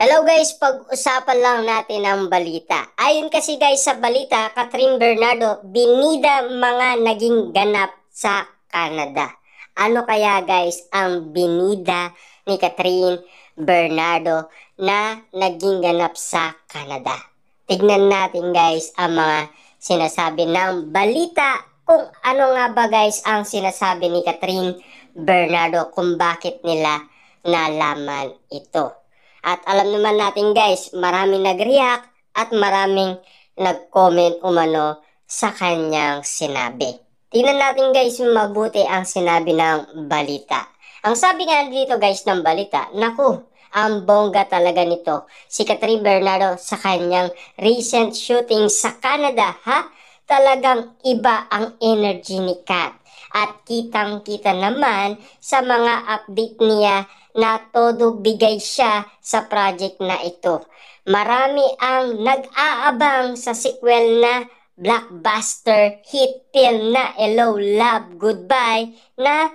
Hello guys, pag-usapan lang natin ang balita. Ayon kasi guys sa balita, Catherine Bernardo, binida mga naging ganap sa Canada. Ano kaya guys ang binida ni Catherine Bernardo na naging ganap sa Canada? Tignan natin guys ang mga sinasabi ng balita kung ano nga ba guys ang sinasabi ni Catherine Bernardo kung bakit nila nalaman ito. At alam naman natin guys, maraming nag-react at maraming nag-comment umano sa kanyang sinabi. Tingnan natin guys mabuti ang sinabi ng balita. Ang sabi nga dito guys ng balita, naku, ang bongga talaga nito. Si Catherine Bernardo sa kanyang recent shooting sa Canada, ha? Talagang iba ang energy ni Kat. At kitang-kita naman sa mga update niya na todo bigay siya sa project na ito. Marami ang nag-aabang sa sequel na blockbuster hit film na Hello Love Goodbye na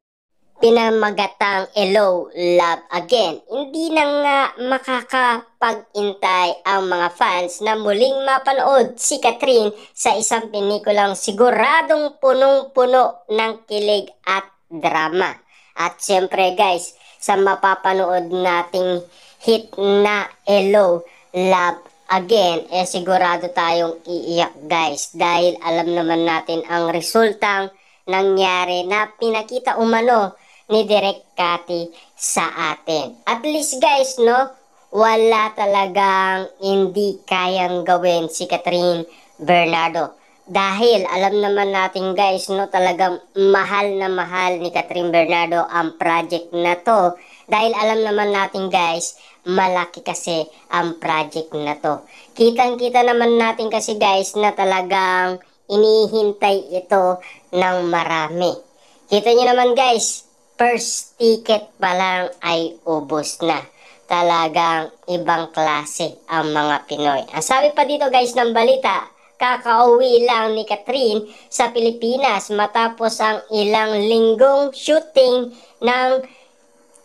pinamagatang Hello Love Again. Hindi na nga makakapag-intay ang mga fans na muling mapanood si Catherine sa isang pelikulang siguradong punong-puno ng kilig at drama. At syempre guys, sa mapapanood nating hit na Hello Love Again, sigurado tayong iiyak guys dahil alam naman natin ang resultang nangyari na pinakita umano ni Direk Cathy sa atin. At least guys, no, wala talagang hindi kayang gawin si Catherine Bernardo. Dahil alam naman natin guys, no, talagang mahal na mahal ni Catherine Bernardo ang project na to. Dahil alam naman natin guys, malaki kasi ang project na to. Kitang-kita naman natin kasi guys na talagang inihintay ito ng marami. Kita nyo naman guys, first ticket pa lang ay ubos na. Talagang ibang klase ang mga Pinoy. Ang sabi pa dito guys ng balita, kakauwi lang ni Catherine sa Pilipinas matapos ang ilang linggong shooting ng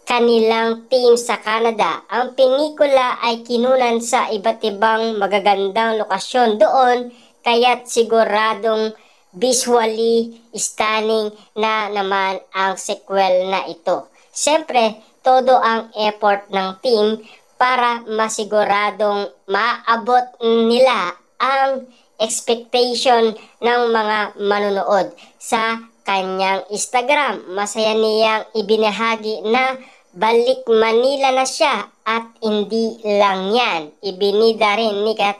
kanilang team sa Canada. Ang pelikula ay kinunan sa iba't ibang magagandang lokasyon doon, kaya't siguradong visually stunning na naman ang sequel na ito. Siyempre, todo ang effort ng team para masiguradong maabot nila ang expectation ng mga manonood sa kanyang Instagram. Masaya niyang ibinahagi na balik Manila na siya at hindi lang yan. Ibinida rin ni Kat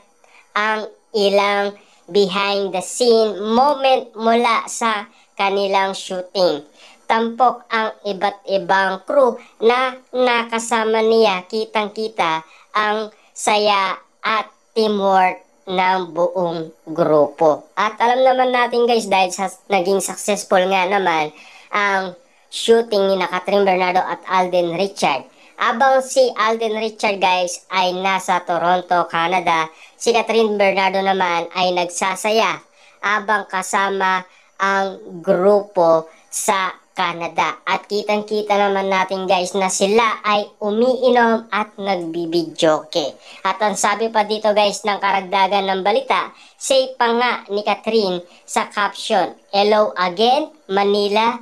ang ilang behind the scene moment mula sa kanilang shooting. Tampok ang iba't ibang crew na nakasama niya, kitang-kita ang saya at teamwork ng buong grupo. At alam naman natin guys, dahil sa naging successful nga naman ang shooting ni Catherine Bernardo at Alden Richard. Abang si Alden Richard guys ay nasa Toronto, Canada, si Catherine Bernardo naman ay nagsasaya abang kasama ang grupo sa Canada. At kitang-kita naman natin guys na sila ay umiinom at nagbibidyoke. At ang sabi pa dito guys ng karagdagan ng balita, say pa nga ni Catherine sa caption, Hello again, Manila.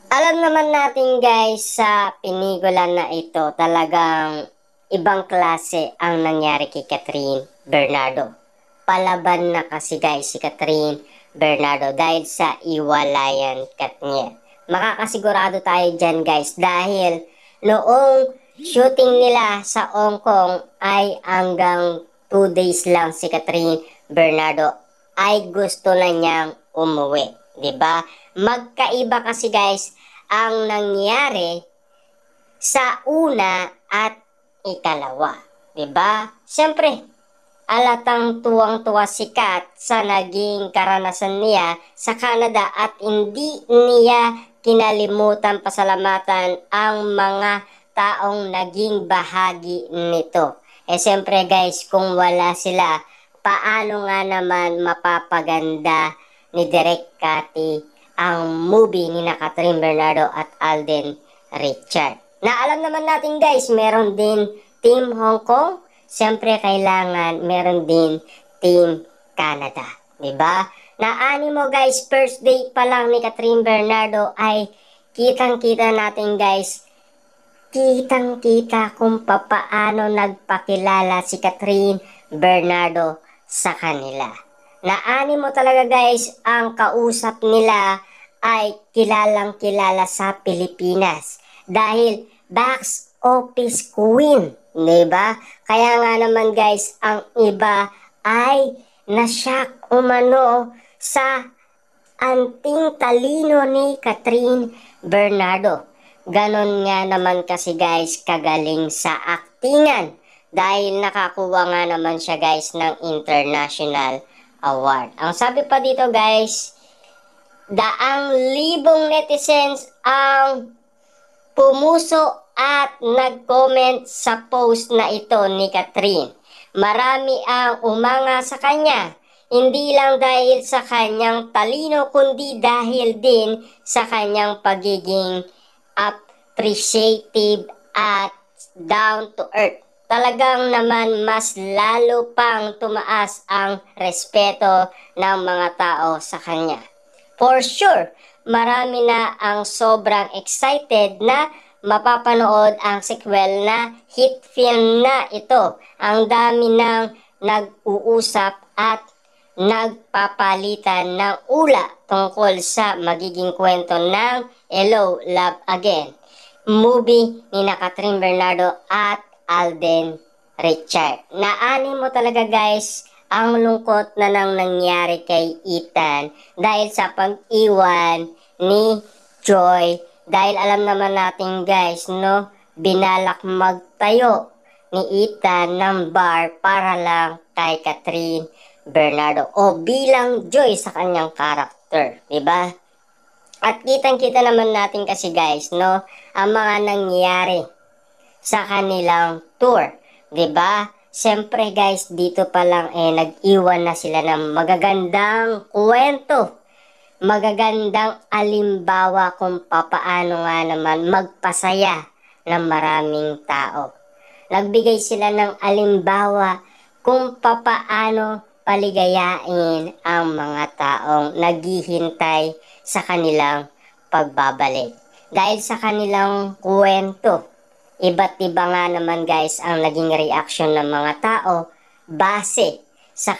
Alam naman natin guys sa pelikula na ito talagang ibang klase ang nangyari kay Catherine Bernardo. Palaban na kasi guys si Catherine Bernardo dahil sa iwalayan kat niya. Makakasigurado tayo dyan guys dahil noong shooting nila sa Hong Kong ay hanggang 2 days lang si Catherine Bernardo ay gusto na niyang umuwi. 'Di ba? Magkaiba kasi guys ang nangyari sa una at ikalawa. 'Di ba? Siyempre, alatang tuwang-tuwa si Kat sa naging karanasan niya sa Canada at hindi niya kinalimutan pasalamatan ang mga taong naging bahagi nito. Siyempre guys, kung wala sila, paano nga naman mapapaganda ni Direk Cathy ang movie ni Catherine Bernardo at Alden Richard. Na alam naman natin guys, meron din Team Hong Kong siyempre kailangan meron din Team Canada, 'di ba? Naani mo guys, first day pa lang ni Kathryn Bernardo ay kitang-kita natin guys, kitang-kita kung papaano nagpakilala si Kathryn Bernardo sa kanila. Naani mo talaga guys, ang kausap nila ay kilalang kilala sa Pilipinas dahil box office queen, 'di ba? Kaya nga naman guys, ang iba ay nashock umano sa anting talino ni Kathryn Bernardo. Ganon nga naman kasi guys kagaling sa aktingan dahil nakakuha nga naman siya guys ng international award. Ang sabi pa dito guys, daang libong netizens ang pumuso at nag-comment sa post na ito ni Kathryn. Marami ang umanga sa kanya, hindi lang dahil sa kanyang talino kundi dahil din sa kanyang pagiging appreciative at down to earth. Talagang naman mas lalo pang tumaas ang respeto ng mga tao sa kanya. For sure, marami na ang sobrang excited na mapapanood ang sequel na hit film na ito. Ang dami ng nag-uusap at nagpapalitan ng ula tungkol sa magiging kwento ng Hello, Love Again, movie ni Kathryn Bernardo at Alden Richard. Naani mo talaga guys ang lungkot na nang nangyari kay Ethan dahil sa pag-iwan ni Joy. Dahil alam naman natin guys, no, binalak magtayo ni Ethan ng bar para lang kay Kathryn Bernardo o bilang Joy sa kanyang karakter, 'di ba? At kitang-kita naman natin kasi guys, no, ang mga nangyari sa kanilang tour, 'di ba? Siyempre guys, dito pa lang nag-iwan na sila ng magagandang kwento, magagandang alimbawa kung papaano nga naman magpasaya ng maraming tao. Nagbigay sila ng alimbawa kung papaano paligayain ang mga taong naghihintay sa kanilang pagbabalik. Dahil sa kanilang kwento, iba't iba nga naman guys ang naging reaction ng mga tao base sa